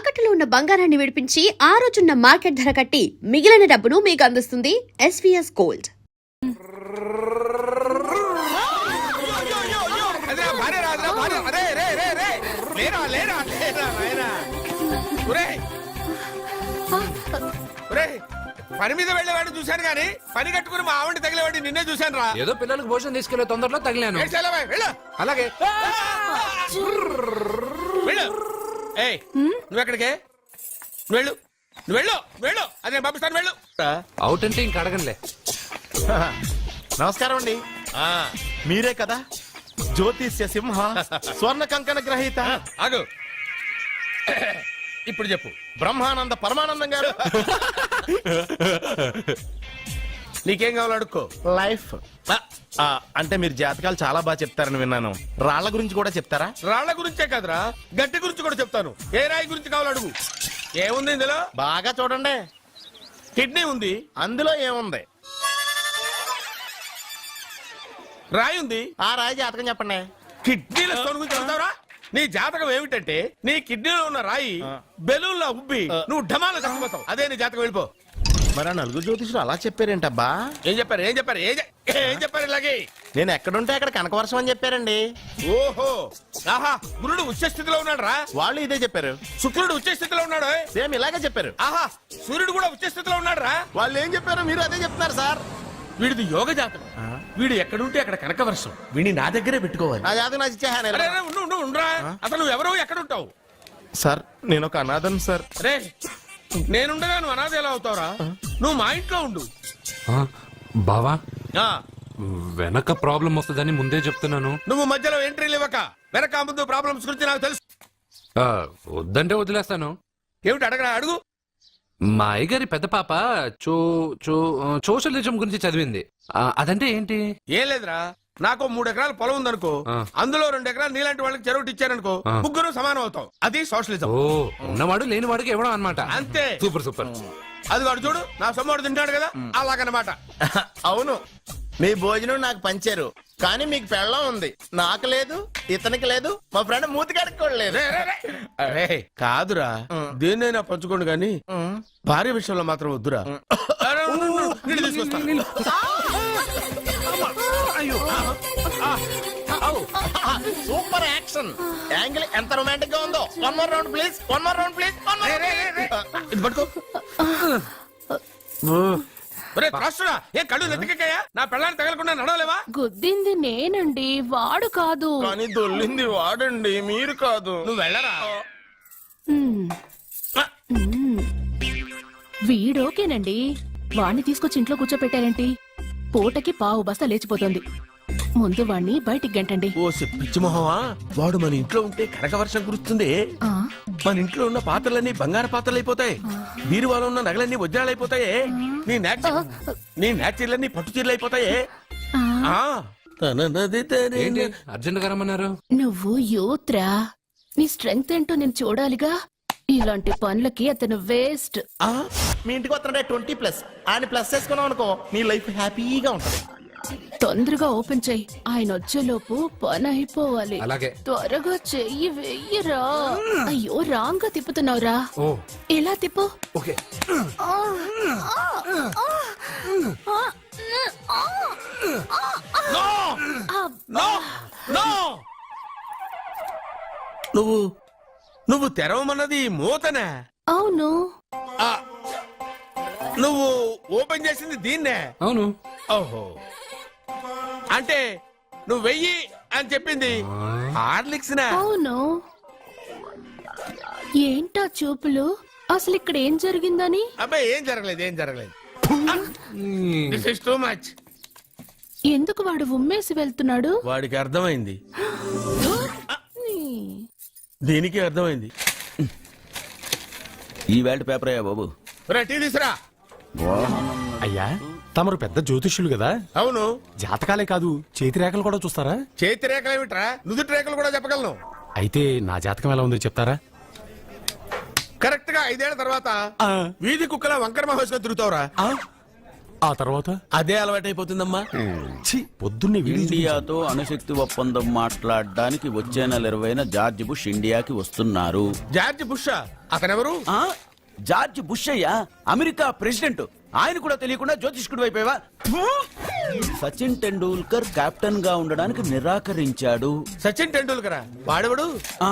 తాకట్టులో ఉన్న బంగారాన్ని విడిపించి ఆ రోజున్న మార్కెట్ ధర కట్టి మిగిలిన డబ్బును మీకు అందిస్తుంది ఎస్వీఎస్ గోల్డ్. పని మీద వెళ్ళేవాడిని చూశాను కానీ పని కట్టుకుని మా ఆవిడ తగిలేవాడిని నిన్నే చూశాను రా. ఏదో పిల్లలకు భోజనం తీసుకెళ్లే తొందరలో తగిలాను. అలాగే నువ్వు ఎక్కడికే? నువ్వు వెళ్ళు, నువ్వు వెళ్ళు, వెళ్ళు. అదే పంపిస్తాను, వెళ్ళు. అవుట్ అంటే ఇంక అడగనులే. నమస్కారం అండి. మీరే కదా జ్యోతిష్య సింహ స్వర్ణ కంకణ గ్రహీత? ఆగు, ఇప్పుడు చెప్పు. బ్రహ్మానంద పరమానందం గారు. నీకేం కావాలో అడుక్కో. లైఫ్ అంటే మీరు జాతకాలు చాలా బాగా చెప్తారని విన్నాను. రాళ్ల గురించి కూడా చెప్తారా? రాళ్ల గురించే కాదురా, గట్టి గురించి కూడా చెప్తాను. ఏ రాయి గురించి కావాలో అడుగు. ఏముంది ఇందులో? బాగా చూడండి. కిడ్నీ ఉంది. అందులో ఏముంది? రాయి ఉంది. ఆ రాయి జాతకం చెప్పండి. కిడ్నీల స్టోన్ గురించి చెప్తావురా? నీ జాతకం ఏమిటంటే నీ కిడ్నీలో ఉన్న రాయి బెలూన్లా ఉబ్బి నువ్వు ఢమాల చచ్చిపోతావు. అదే నీ జాతకం. వెళ్ళిపో. మరి ఆ నలుగురు జ్యోతిషులు అలా చెప్పారేంటబ్బా? ఏం చెప్పారు? ఏం చెప్పారు? ఏం చెప్పారు? ఇలాగే నేను ఎక్కడుంటే అక్కడ కనకవర్షం అని చెప్పారండి. ఓహో, ఆహా, గురుడు ఉచ్చ స్థితిలో ఉన్నాడు రా. వాళ్ళు ఇదే చెప్పారు. శుక్రుడు ఉచ్చ స్థితిలో ఉన్నాడు. సేమ్ ఇలాగే చెప్పారు. ఆహా, సూర్యుడు కూడా ఉచ్చ స్థితిలో ఉన్నాడు రా. వాళ్ళు ఏం చెప్పారు మీరు అదే చెప్తున్నారు సార్. వీడిది యోగ జాతకం. వీడు ఎక్కడుంటే అక్కడ కనకవర్షం. వీడిని నా దగ్గరే పెట్టుకోవాలి. నా జాతకం నాకు ఇచ్చేహాను. ఉండరా. అసలు నువ్వు ఎవరో ఎక్కడుంటావు? సార్ నేను ఒక అనాథను సార్. రే, నేనుండగా నువ్వు అనాథ ఎలా అవుతావురా? నువ్వు మా ఇంట్లో ఉండు. బావా, ఆ, వెనక ప్రాబ్లం వస్తుందని ముందే చెప్తున్నాను. నువ్వు మధ్యలో ఎంట్రీలు ఇవ్వక. వెనక ముందు ప్రాబ్లమ్స్ గురించి నాకు తెలుసు. వద్దంటే వదిలేస్తాను. ఏమిటి అడగరా? అడుగు. మా అయ్యగారి పెద్ద పాప సోషలిజం గురించి చదివింది. అదంటే ఏంటి? ఏం లేదురా, నాకు 3 ఎకరాల పొలం ఉందనుకో, అందులో 2 ఎకరాలు నీలాంటి వాళ్ళకి చెరువు ఇచ్చారనుకో, ముగ్గురు సమానం అవుతాం. అది సోషలిజం. ఓ, ఉన్నవాడు లేని వాడికి ఇవ్వడం అన్నమాట. అంతే. Super super. అది వాడు చూడు, నా సొమ్మడు తింటాడు కదా, అలాగనమాట. అవును, మీ భోజనం నాకు పంచారు కానీ మీకు పెళ్ళం ఉంది. నాకు లేదు, ఇతనికి లేదు, మా ఫ్రెండ్ మూతి కడుక్కోలేదు. కాదురా, దేన్నైనా పంచుకోండి గాని భార్య విషయంలో మాత్రం వద్దురా. సూపర్ యాక్షన్ యాంగిల్ ఎంత రొమాంటిక్ గా ఉందో. One more round please, one more round please. ఇది పట్టుకో. ఏ కళ్ళు నెత్తికెక్కాయా? నా పెళ్ళాన్ని తగలకుండా నడవలేవా? గుద్దింది నేనండి, వాడు కాదు. కానీ దొల్లింది వాడండి, మీరు కాదు. నువ్వు వెళ్ళరా. వీడోకేనండి, వాణ్ణి తీసుకొచ్చి ఇంట్లో కూర్చోపెట్టారేంటి? పూటకి పావు బస్తా లేచిపోతుంది. ముందు వాణ్ణి బయటికి గంటండి. ఓ పిచ్చి మొహమా, వాడు మన ఇంట్లో ఉంటే కనకవర్షం కురుస్తుంది. మన ఇంట్లో ఉన్న పాత్రలన్నీ బంగారు పాత్రలు అయిపోతాయి. బీరువాలో ఉన్న నగలన్నీ వజ్రాలు అయిపోతాయి. నీ నాచీర్లన్నీ పట్టు చీరలు అయిపోతాయి. అర్జెంట్ గా రమ్మన్నారు. నువ్వు యూత్రా, నీ స్ట్రెంగ్త్ ఏంటో నేను చూడాలిగా. ఇలాంటి పనులకి అతను వేస్ట్. మీ ఇంటికి వస్తుంటే 20+ ఆయన ప్లస్ చేసుకున్నాం అనుకో, నీ లైఫ్ హ్యాపీగా ఉంటుంది. తొందరగా ఓపెన్ చెయ్యి, ఆయన వచ్చేలోపు పని అయిపోవాలి. అలాగే. త్వరగా చెయ్యి వెయ్యరా. అయ్యో, రాంగ్ గా తిప్పుతున్నావురా. ఓ, ఎలా తిప్పు. ఓకే. నువ్వు తెరవమన్నది మూతనే. అవును. నువ్వు ఓపెన్ చేసింది దీన్నే. అవును. ఓహో, అంటే నువ్వు వెయ్యి అని చెప్పింది హార్లిక్స్ నా? అవును. ఏంటా చూపులు? అసలు ఇక్కడ ఏం జరిగిందని? అబ్బాయి ఏం జరగలేదు, ఏం జరగలేదు. This is too much. ఎందుకు వాడు ఉమ్మేసి వెళ్తున్నాడు? వాడికి అర్థమైంది, దీనికి అర్థమైంది. ఈ వేల్ట్ పేపర్ అయ్యా బాబు. టీ తీసురా. అయ్యా, తమరు పెద్ద జ్యోతిష్యులు కదా. అవును. జాతకాలే కాదు, చేతి రేఖలు కూడా చూస్తారా? చేతి రేఖలు ఏమిట్రా, నుదుటి రేఖలు కూడా చెప్పగలను. అయితే నా జాతకం ఎలా ఉందో చెప్తారా? కరెక్ట్ గా 5 ఏళ్ల తర్వాత వీధి కుక్కల వంకర మహోత్సవం తిరుగుతావురా. ఆ తర్వాత అదే అలవాటైపోతుందమ్మా. ఛీ, పొద్దున్నే వీడియో చూపించావు. ఇండియాతో అణుశక్తి ఒప్పందం మాట్లాడడానికి వచ్చే నెల 20న జార్జ్ బుష్ ఇండియాకి వస్తున్నారు. జార్జ్ బుష్ అతనెవరు? ఆ? జార్జ్ బుష్ అయ్యా, అమెరికా ప్రెసిడెంట్. ఆయన కూడా తెలియకుండా జ్యోతిష్కుడు వైపోయావా? సచిన్ టెండూల్కర్ కెప్టెన్ గా ఉండడానికి నిరాకరించాడు. సచిన్ టెండూల్కర్ వాడెవడు? ఆ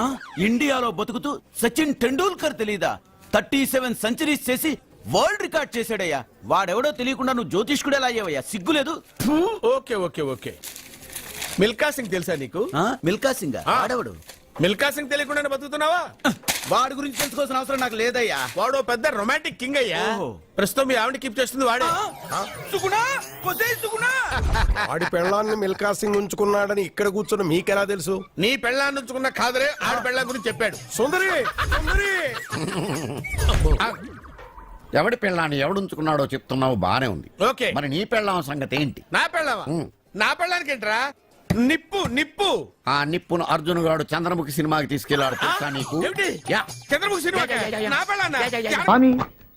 ఇండియాలో బతుకుతూ సచిన్ టెండూల్కర్ తెలీదా? 37 సెంచరీస్ చేసి వరల్డ్ రికార్డ్ చేశాడయ్యా. వాడెవడో తెలియకుండా నువ్వు జ్యోతిష్కుడు ఎలా అయ్యావయ్యా? సిగ్గులేదు. Okay okay okay. Milkha Singh తెలుసా నీకు? మిల్కా సింగ్ ఆ. వాడెవడు? మిల్కా సింగ్ తెలియకుండా బతుకుతున్నావా? వాడి గురించి తెలుసుకోవాల్సిన అవసరం నాకు లేదయ్యా. వాడు పెద్ద రొమాంటిక్ కింగ్ అయ్యా. ఓహో. ప్రస్తుతం మీ ఆవిడ కీప్ చేస్తుంది వాడే. సుగుణా, ఒసేయ్ సుగుణా. వాడి పెళ్ళాన్ని మిల్కా సింగ్ ఉంచుకున్నాడని ఇక్కడ కూర్చున్న మీకెలా తెలుసు? నీ పెళ్ళాన్ని ఉంచుకున్న కాదరే ఆడి పెళ్ళ గురించి చెప్పాడు. సుందరి సుందరి ఎవడి పెళ్ళాన్ని ఎవడుంచుకున్నాడో చెప్తున్నావు బానే ఉంది. ఓకే. మరి నీ పెళ్ళాం సంగతి ఏంటి? నా పెళ్ళావా? నా పెళ్ళానికి ఏంట్రా? నిప్పు నిప్పు. ఆ నిప్పును అర్జున్ గాడు చంద్రముఖి సినిమాకి తీసుకెళ్లాడు తెలుసా నీకు? ఏమిటి? యా. చంద్రముఖి సినిమా నా పెళ్ళాన్నా? స్వామి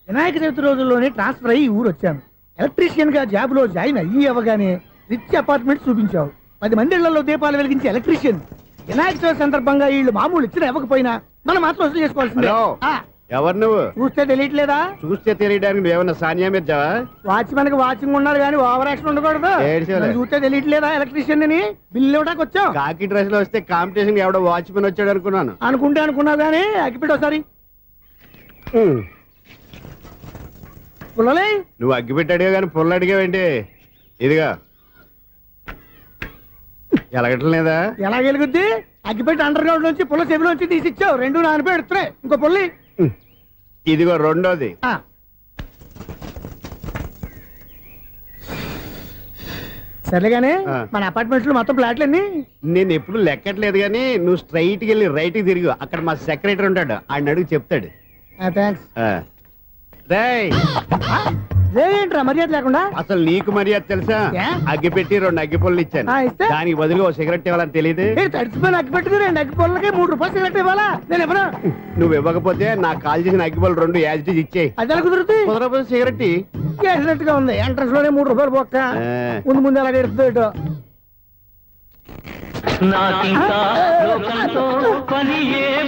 వినాయక చవితి రోజుల్లోనే ట్రాన్స్ఫర్ అయ్యి ఊరు వచ్చాను. ఎలక్ట్రీషియన్ గా జాబ్ లో జాయిన్ అయ్యి అవగానే రిచ్ అపార్ట్మెంట్ చూపించావు. 10 మంది ఇళ్లలో దీపాలు వెలిగించే ఎలక్ట్రీషియన్. వినాయక చవితి సందర్భంగా వీళ్ళు మామూలు ఇచ్చిన ఇవ్వకపోయినా మనం మాత్రం వసూలు చేసుకోవాల్సిందే. హలో. ఆ, ఎవరు నువ్వు? చూస్తే తెలియట్లేదా? చూస్తే తెలియడానికి నువ్వేమన్నా సానియా మీర్జావా? వాచ్మెన్ కి వాచింగ్ ఉన్నారు కానీ ఓవర్ యాక్షన్ ఉండకూడదు. ఏడ్చేలే. నన్ను చూస్తే తెలియట్లేదా ఎలక్ట్రీషియన్ అని? బిల్లు ఇవ్వడానికి వచ్చాం. కాకి డ్రెస్ లో వస్తే కాంపిటీషన్ ఎవడో వాచ్మెన్ వచ్చాడు అనుకున్నాను. అనుకుంటే అనుకున్నావు కానీ అగ్గిపెట్టి ఒకసారి పుల్లలే. నువ్వు అగ్గిపెట్టి అడిగా కానీ పుల్ల అడిగావేంటి? ఇదిగా ఎలగట్లేదా? ఎలా వెలుగుద్ది? అగ్గిపెట్టి అండర్ గ్రౌండ్ నుంచి పుల్ల చెవిలోంచి తీసిచ్చావు. 2 నానపై ఎడుతున్నాయి. ఇంకో పుల్లి. ఇదిగో రెండోది. ఆ. సర్లేగానే ఆ. మన అపార్ట్మెంట్స్ లో మొత్తం ఫ్లాట్లు అన్ని నేను ఎప్పుడు లెక్కట్లేదు కానీ నువ్వు స్ట్రైట్ కి వెళ్ళి రైట్ కి తిరిగి అక్కడ మా సెక్రటరీ ఉంటాడు, ఆయన అడుగు చెప్తాడు. థ్యాంక్స్. ఆ. రేయ్, ఏంట్రా మర్యాద లేకుండా? అసలు నీకు మర్యాద తెలుసా? ఏ? అగ్గిపెట్టి 2 అగ్గిపుల్లలు ఇచ్చాను. ఆ, ఇస్తే? దానికి బదులుగా ఓ సిగరెట్ ఇవ్వాలని తెలియదు. తడిచిపోయిన అగ్గి పెట్టుకుని 2 అగ్గి పొలకి 3 రూపాయలు సిగరెట్ ఇవ్వాలా? నేను ఇవ్వను. నువ్వు ఇవ్వకపోతే నాకు కాల్ చేసిన అగ్గిపుల్లలు 2 యాజిటీజ్ ఇచ్చేయి. అది ఎలా కుదురుతుంది? కుదరకపోతే సిగరెట్ ఇయ్యి. చేసినట్టుగా ఉంది. ఎంట్రన్స్ లోనే 3 రూపాయలు పోక్క. ముందు ముందు అలా ఎడుతుంది ఇటు.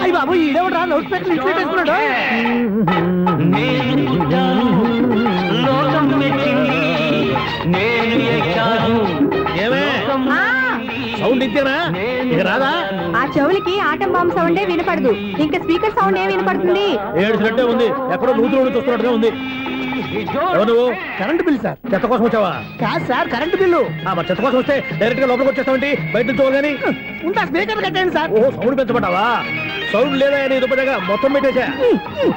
అయ్యి బాబు ఈడేవడా లౌడ్ స్పీకర్ ఇంట్లో పెట్టేసుకున్నాడు? సౌండ్ ఇంతేనా? ఇక రాదా? ఆ చెవులకి ఆటం బాంబు సౌండే వినపడదు. ఇంకా స్పీకర్ సౌండ్ ఏ వినపడుతుంది? ఏడ్చినట్టే ఉంది. ఎక్కడో నూతులు చూస్తున్నట్టుగా ఉంది. ఎవరు నువ్వు? Current bill sir. చెత్త కోసం వచ్చావా? కాదు సార్, కరెంట్ బిల్లు. మరి చెత్త కోసం వస్తే డైరెక్ట్ గా లోపలికి వచ్చేస్తామండి. బయట నుంచి కానీ ఉంటా. స్పీకర్ కట్టండి సార్. ఓ సౌండ్ పెంచమంటావా? సౌండ్ లేదా నీ దుబ్బగా మొత్తం పెట్టేసా.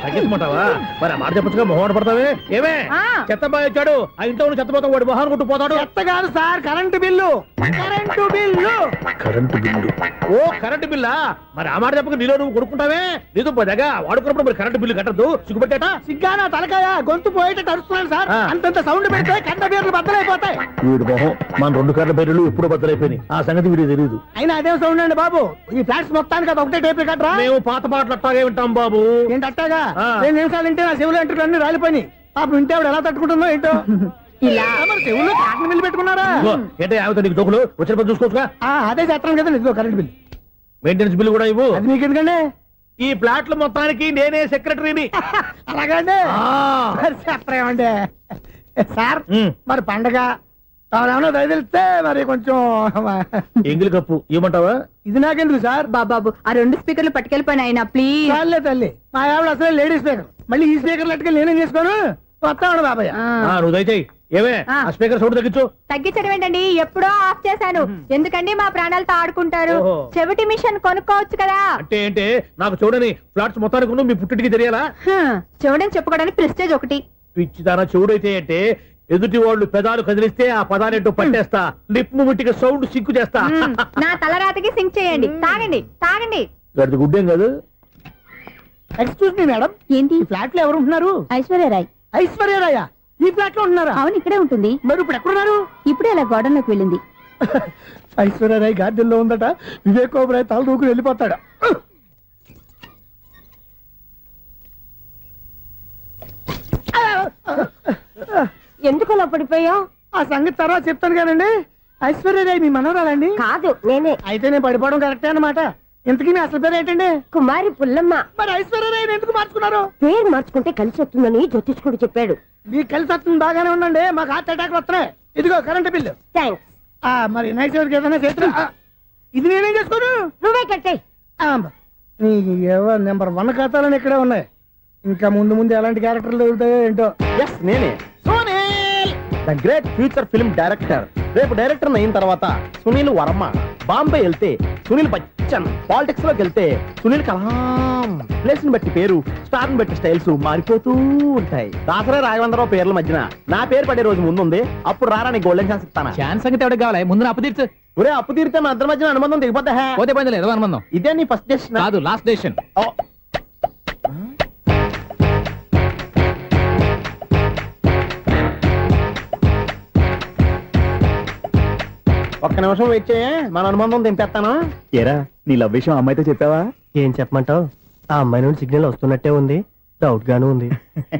తగ్గించమంటావా? మరి ఆ మాట చెప్పచ్చుగా మొహం పడతావే. ఏమే చెత్త బాగా వచ్చాడు. ఆ ఇంట్లో ఉన్న చెత్త పోతాం వాడు మొహాన్ని కొట్టు పోతాడు. చెత్త కాదు sir, current bill. Current bill. Current bill. ఓ కరెంటు బిల్లా? మరి ఆ మాట చెప్పక నీలో నువ్వు కొడుకుంటావే. నీతో పోదాగా వాడుకున్నప్పుడు మరి కరెంటు బిల్లు కట్టద్దు. సిగ్గుపెట్టేట? సిగ్గానా తలకాయ గొంతు పోయేటట్టు అరుస్తున్నాను సార్. అంతంత సౌండ్ పెడితే కంట బీర్లు బద్దలైపోతాయి. వీడు మొహం మన 2 కర్ల బీర్లు ఇప్పుడు బద్దలైపోయినాయి. ఆ సంగతి వీడికి తెలియదు. అయినా అదే సౌండ్ అండి బాబు. ఈ ఫ్లాట్స్ మొత్తానికి అది ఒకటే టైప్ కట్టరా? మేము పాత పాటలు అట్టాగే వింటాం బాబు. ఏంటి అట్టాగా? 2 నిమిషాలు వింటే నా చెవులు ఎంటర్ అన్ని రాలిపోయినాయి. పాపం వింటే ఆవిడ ఎలా తట్టుకుంటుందో ఏంటో. ఇలా మరి చెవుల్లో కాటన్ బిల్లు పెట్టుకున్నారా? ఏంటో యావత నీకు దొక్కులు వచ్చిన పని చూసుకోవచ్చుగా. అదే చేస్తాను కదా. ఇదిగో కరెంట్ బిల్. మెయింటెనెన్స్ బిల్ కూడా ఇవ్వు. అది మీకు ఎందుకండి? ఈ ప్లాట్ల మొత్తానికి నేనే సెక్రటరీని. అలాగండి. చెప్పరేమండి సార్. మరి పండగ ఏమన్నా దయదలిస్తే మరి కొంచెం ఎంగిలి కప్పు ఇవ్వమంటావా? ఇది నాకెందుకు సార్? బాబాబు ఆ 2 స్పీకర్లు పట్టుకెళ్ళిపోయిన ఆయన ప్లీజ్. చాలే తల్లి, మా ఆవిడ అసలు లేడీ స్పీకర్. మళ్ళీ ఈ స్పీకర్ లెట్టుకెళ్ళి నేనేం చేసుకోను? వస్తాడు బాబాయ్. నువ్వు దయచేయి. ఏమే ఆ స్పీకర్ సౌండ్ తగ్గించు. తగ్గించడం ఏంటండి? ఎప్పుడో ఆఫ్ చేశాను. ఎందుకండి మా ప్రాణాలతో ఆడుకుంటారు? ఓహో. చెవిటి మిషన్ కొనుక్కోవచ్చు కదా. అంటే ఏంటే నాకు చూడని ఫ్లాట్స్ మొత్తానికి మీ పుట్టింటికి తెలియాలా? చెవిడని చెప్పుకోవడానికి ప్రెస్టేజ్ ఒకటి. పిచ్చిదానా చెవుడైతే అంటే ఎదుటి వాళ్ళు పెదాలు కదిలిస్తే ఆ పదాలేంటో పట్టేస్తా. లిప్ ముట్టికి సౌండ్ సిక్కు చేస్తా. నా తలరాతకి సింక్ చేయండి. తాగండి తాగండి. గడిది గుడ్డేం కాదు. ఎక్స్క్యూజ్ మీ మేడం, ఏంటి? ఈ ఫ్లాట్ లో ఎవరు ఉంటున్నారు? ఐశ్వర్యరాయ్. ఐశ్వర్యరాయ ఈ ఫ్లాట్ లో ఉంటున్నారా? అవును, ఇక్కడే ఉంటుంది. మరి ఇప్పుడు ఎక్కడున్నారు? ఇప్పుడే అలా గోడంలోకి వెళ్ళింది. ఐశ్వర్యరాయ్ గార్డెన్ లో ఉందట. వివేక్ ఓబరాయ్ తల దూకుని వెళ్ళిపోతాడు. ఎందుకు అలా పడిపోయావు? ఆ సంగతి తర్వాత చెప్తాను కానండి. ఐశ్వర్యరాయ్ మీ మనవరాలండి? కాదు, నేనే. అయితే నేను పడిపోవడం కరెక్టే అన్నమాట. ఇంతకీ మీ అసలు పేరు ఏంటండి? కుమారి పుల్లమ్మ. మరి ఐశ్వర్యరాయ్ ఎందుకు మార్చుకున్నారు? పేరు మార్చుకుంటే కలిసి వస్తుందని జ్యోతిష్కుడు చెప్పాడు. మీకు కలిసి వస్తుంది బాగానే ఉండండి, మాకు హార్ట్ అటాక్ వస్తున్నాయి. ఇదిగో కరెంట్ బిల్లు. థ్యాంక్స్. మరి వినాయక చవితికి ఏదైనా చేతులు ఇది నేనేం చేసుకోను. నువ్వే కట్టే. నెంబర్ 1 ఖాతాలని ఇక్కడే ఉన్నాయి. ఇంకా ముందు ముందు ఎలాంటి క్యారెక్టర్లు దొరుకుతాయో ఏంటో. నేనే the great future film director. రేపు డైరెక్టర్ అయిన తర్వాత సునీల్ వర్మ. బాంబే వెళ్తే సునీల్ బచ్చన్. పాలిటిక్స్ లోకి వెళ్తే సునీల్ కలాం. ప్లేస్ ని బట్టి పేరు, స్టార్ ని బట్టి స్టైల్స్ మారిపోతూ ఉంటాయి. దాసరా రాఘవేంద్రరావు పేర్ల మధ్యన నా పేరు పడే రోజు ముందుంది. అప్పుడు రారా నీ గోల్డెన్ ఛాన్స్ ఇస్తానా? ఛాన్స్ సంగతి ఎవరికి కావాలి? ముందు అప్పు తీర్చు. ఒరే అప్పు తీరితే మా ఇద్దరి మధ్యన అనుబంధం దిగిపోతా. పోతే పోయింది లేదు అనుబంధం. ఇదే నీ ఫస్ట్ డెస్టినేషన్ కాదు, లాస్ట్ డెసిషన్. ఒక్క నిమిషం వెయిట్ చేయ, మన అనుబంధం దింపేస్తాను. ఏరా నీ లవ్ విషయం అమ్మాయితో చెప్పావా? ఏం చెప్పమంటావు? ఆ అమ్మాయి నుండి సిగ్నల్ వస్తున్నట్టే ఉంది, డౌట్ గాను ఉంది.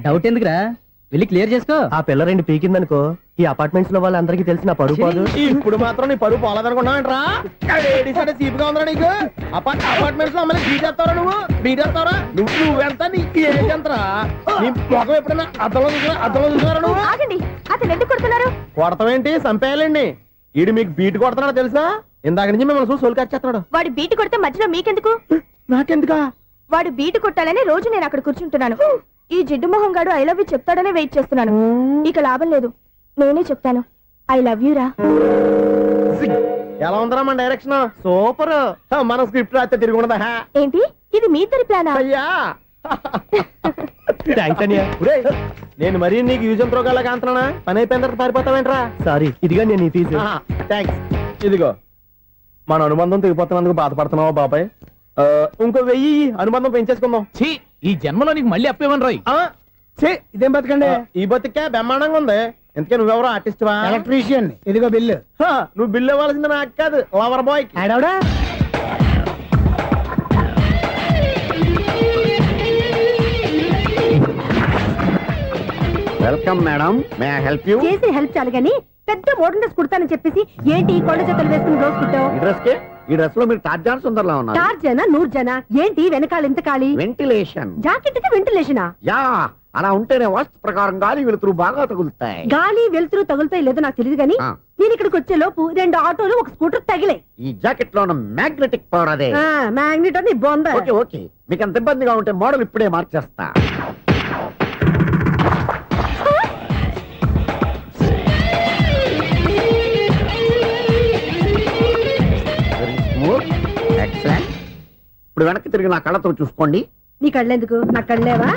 డౌట్ ఎందుకురా, వెళ్ళి క్లియర్ చేసుకో. ఆ పిల్ల 2 పీకిందనుకో, ఈ అపార్ట్మెంట్స్ లో వాళ్ళందరికీ తెలిసిన పరుగు పోదు. ఇప్పుడు మాత్రం నీ పరుగు పోలేదనుకున్నావంటరా? చీప్ గా ఉందా నీకు? అపార్ట్మెంట్స్ లో అమ్మని బీటేస్తావరా? నువ్వెంత? నీ ఏజ్ ఎంతరా? నీ మొఖం ఎప్పుడైనా అర్థంలో చూసారా నువ్వు? ఆగండి, అతను ఎందుకు కొడుతున్నారు? కొడతావేంటి? చంపేయాలండి. ఈడు మీకు బీట్ కొడుతున్నాడు తెలుసా? ఇందాక నుంచి మిమ్మల్ని చూసి సోల్కి వచ్చేస్తున్నాడు. వాడు బీటు కొడితే మధ్యలో మీకెందుకు? నాకెందుకా? వాడు బీటు కొట్టాలని రోజు నేను అక్కడ కూర్చుంటున్నాను. ఈ జిడ్డు మొహం గాడు ఐ లవ్ యూ చెప్తాడనే వెయిట్ చేస్తున్నాను. ఇక లాభం లేదు, నేనే చెప్తాను. ఐ లవ్ యూ రా. ఎలా ఉందరా మన డైరెక్షన్? సూపర్. మన స్క్రిప్ట్ రాస్తే తిరిగి ఉండదా? ఏంటి ఇది మీ ఇద్దరి ప్లానా? అయ్యా నేను మరీ నీకు యూజ్ ఎంతో గలగా అంటున్నా. పని అయిపోయిన తర్వాత పారిపోతావేంట్రా? సారీ, ఇదిగా నేను ఈ ఫీజు. థ్యాంక్స్. ఇదిగో మన అనుబంధం తెగిపోతున్నందుకు బాధపడుతున్నావా బాబాయ్? ఇంకో 1000 అనుబంధం పెంచేసుకుందాం. ఈ జన్మలో నీకు మళ్ళీ అప్పేవన్ రాయ్. ఇదేం బతకండి? ఈ బతికే బ్రహ్మాండంగా ఉంది. ఎందుకే నువ్వెవరో ఆర్టిస్ట్ వా? ఎలక్ట్రీషియన్. ఇదిగో బిల్లు. నువ్వు బిల్లు ఇవ్వాల్సింది నాకు కాదు, లవర్ బాయ్. ఆడవడా? Welcome madam, may I help you? చేసి హెల్ప్ చాలు గాని పెద్ద మోడల్ డ్రెస్ కుడతానని చెప్పేసి ఏంటి కొండ జతలు వేసుకుని రోజు కుట్టావు? ఈ డ్రెస్ కే, ఈ డ్రెస్ లో మీరు టార్జాన్ సుందర్లా ఉన్నారు. 4 జన 100 జన ఏంటి వెనకాల ఎంత ఖాళీ? వెంటిలేషన్. జాకెట్ కి వెంటిలేషనా? యా, అలా ఉంటేనే వాస్తు ప్రకారం గాలి వెలుతురు బాగా తగులుతాయి. గాలి వెలుతురు తగులుతాయి లేదో నాకు తెలియదు గానీ నేను ఇక్కడికి వచ్చే లోపు 2 ఆటోలు 1 స్కూటర్ తగిలే. ఈ జాకెట్ లో ఉన్న మ్యాగ్నెటిక్ పవర్ అదే. మ్యాగ్నెట్ అని బొంద. ఓకే ఓకే, మీకు అంత ఇబ్బందిగా ఉంటే మోడల్ ఇప్పుడే మార్చేస్తా. ఎక్సలెంట్. ఇప్పుడు వెనక్కి తిరిగి నా కళ్ళతో చూసుకోండి. నీ కళ్ళెందుకు? నా కళ్ళేవా?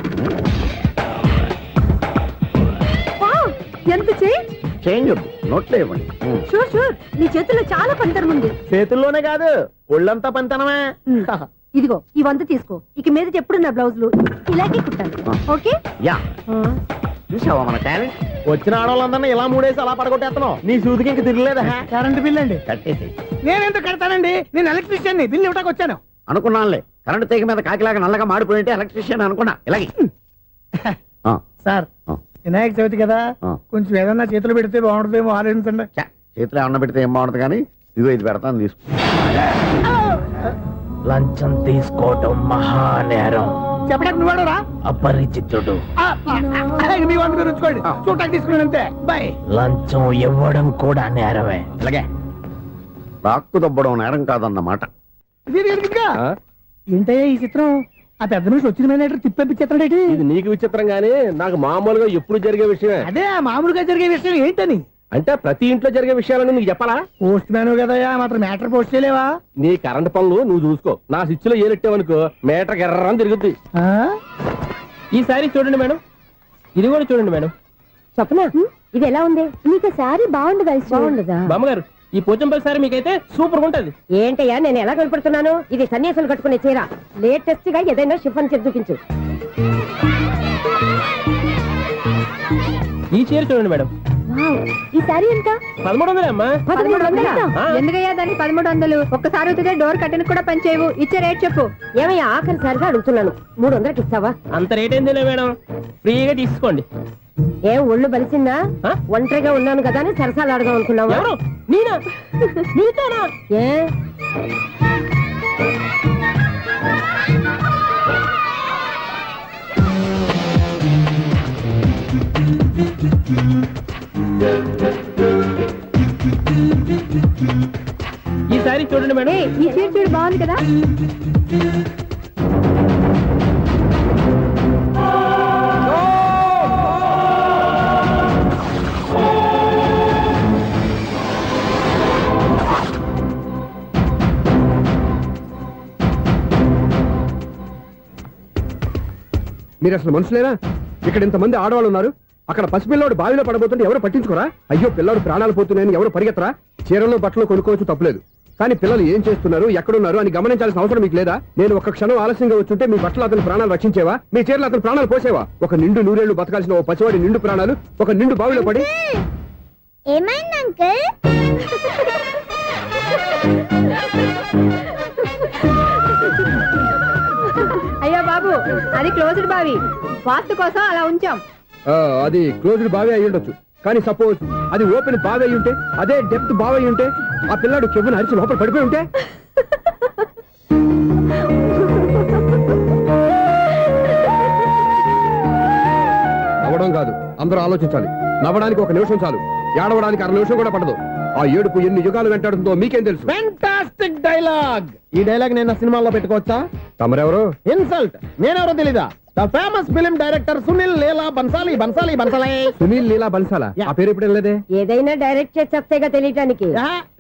ఎంత చేంజ్? చేంజ్ వద్దు, నోట్లో ఇవ్వండి. షూర్ షూర్, నీ చేతుల్లో చాలా పనితనం ఉంది. చేతుల్లోనే కాదు, ఒళ్ళంతా పంతనమే. ఇదిగో ఈ 100 తీసుకో. ఇక మీద ఎప్పుడు నా బ్లౌజులు ఇలాగే కుట్టాను. ఓకే? యా, చూసావా మన టాలెంట్? వచ్చిన ఆడవాళ్ళందరినీ ఇలా మూడేసి అలా పడగొట్టేస్తున్నావు. నీ సూదికి ఇంక తిరగలేదా? కరెంట్ బిల్ అండి. కట్టేసి. నేనెందుకు కడతానండి? నేను ఎలక్ట్రీషియన్. బిల్ ఇవ్వడానికి వచ్చాను. అనుకున్నానులే, కరెంట్ తీగ మీద కాకిలాగా నల్లగా మాడిపోయింటే ఎలక్ట్రీషియన్ అనుకున్నా. ఇలాగే సార్, వినాయక చవితి కదా, కొంచెం ఏదన్నా చేతులు పెడితే బాగుంటుందేమో ఆలోచించండి. చేతిలో అన్న పెడితే ఏం బాగుంటుంది కానీ ఇదిగో ఇది పెడతాను, తీసుకో. లంచం తీసుకోవటం మహానేరం. చెప్పడానికి నువ్వాడరా? అపరిచితుడు. మీ వంద మీరు ఉంచుకోండి, చూడటానికి తీసుకున్నాను అంతే. బాయ్. లంచం ఇవ్వడం కూడా నేరమే. ఇలాగే రాక్కు దబ్బడం నేరం కాదన్నమాట. ఏంటయ్యా ఈ చిత్రం? ఆ పెద్ద నుంచి వచ్చిన మేనేటర్ తిప్పించేస్తాడేటి? ఇది నీకు విచిత్రం గానీ నాకు మామూలుగా ఎప్పుడు జరిగే విషయమే. అదే మామూలుగా జరిగే విషయం ఏంటని? అంటే ప్రతి ఇంట్లో జరిగే విషయాలని నీకు చెప్పాలా? పోస్ట్ మ్యాన్ కదయ్యా, మాత్రం మ్యాటర్ పోస్ట్ చేయలేవా? నీ కరెంట్ పనులు నువ్వు చూసుకో. నా స్విచ్ లో ఏలెట్టావనుకో మీటర్ ఎర్రని తిరుగుద్ది. ఈసారి చూడండి మేడం, ఇది కూడా చూడండి మేడం. చెప్పనా? ఇది ఎలా ఉంది? నీకు సారీ బాగుండదా? బాగుండదా బామ్మగారు? ఈ పోచంపల్లి సారీ మీకైతే సూపర్ ఉంటది. ఏంటయ్యా నేను ఎలా కనపడుతున్నాను? ఇది సన్యాసులు కట్టుకునే చీర. లేటెస్ట్ గా ఏదైనా షిఫాన్ చేసి చూపించు. ఈ చీర చూడండి మేడం. ఈ సారీ ఎంత? 1300 అమ్మా. 1300? ఎందుకయ్యా దానికి 1300? ఒక్కసారి అవుతుందే డోర్ కట్టెన్ కూడా పని చేయవు. ఇచ్చే రేట్ చెప్పు. ఏమయ్యా ఆఖరిసారిగా అడుగుతున్నాను, 300కి ఇస్తావా? అంత రేట్ ఏందిలే మేడం, ఫ్రీగా తీసుకోండి. ఏం ఒళ్ళు బలిసిందా ఒంటరిగా ఉన్నాను కదా అని సరసాలు అడదాం అనుకున్నావా? ఎవరు నేనా నీతోనా? ఏ ఈ సారీ చూడండి మేడం. ఈ చీర చూడు బాగుంది కదా. మీరు అసలు మనుషులేనా? ఇక్కడ ఇంతమంది ఆడవాళ్ళు ఉన్నారు, అక్కడ పసిపిల్లాడు బావిలో పడబోతుంటే ఎవరు పట్టించుకోరా? అయ్యో పిల్లాడు ప్రాణాలు పోతున్నాయని ఎవరు పరిగెత్తరా? చీరలు బట్టలు కొనుక్కోవచ్చు తప్పులేదు, కానీ పిల్లలు ఏం చేస్తున్నారు ఎక్కడున్నారు అని గమనించాల్సిన అవసరం మీకు లేదా? నేను ఒక్క క్షణం ఆలస్యంగా వచ్చుంటే మీ బట్టలు అతని ప్రాణాలు రక్షించేవా? మీ చీరలు అతని ప్రాణాలు పోసేవా? ఒక నిండు నూరేళ్లు బతకాల్సిన ఓ పసివాడి నిండు ప్రాణాలు ఒక నిండు బావిలో పడి. ఏమైంది అంకుల్? అయ్యో బాబు, అది క్లోజ్డ్ బావి, వాస్తు కోసం అలా ఉంచాం. అది క్లోజ్డ్ బావి అయి ఉండొచ్చు, కానీ సపోజ్ అది ఓపెన్ బావి అయి ఉంటే, అదే డెప్త్ బావి అయి ఉంటే, ఆ పిల్లాడు చెవును అరిచి లోపల పడిపోయి ఉంటే. నవ్వడం కాదు, అందరూ ఆలోచించాలి. నవ్వడానికి ఒక నిమిషం చాలు, ఏడవడానికి అర నిమిషం కూడా పడదు. ఆ ఏడుపు ఎన్ని యుగాలు వెంటాడుతుందో మీకేం తెలుసు? Fantastic dialogue. ఈ డైలాగ్ నేను సినిమాలో పెట్టుకోవచ్చా? తమరెవరు? ఇన్సల్ట్. నేనెవరో తెలీదా? The famous film director Sunil Leela Bansali. Bansali Bansali Sunil Leela బన్సాలా? ఆ పేరు ఇప్పుడు లేదే. ఏదైనా డైరెక్ట్ చేసేగా తెలియటానికి.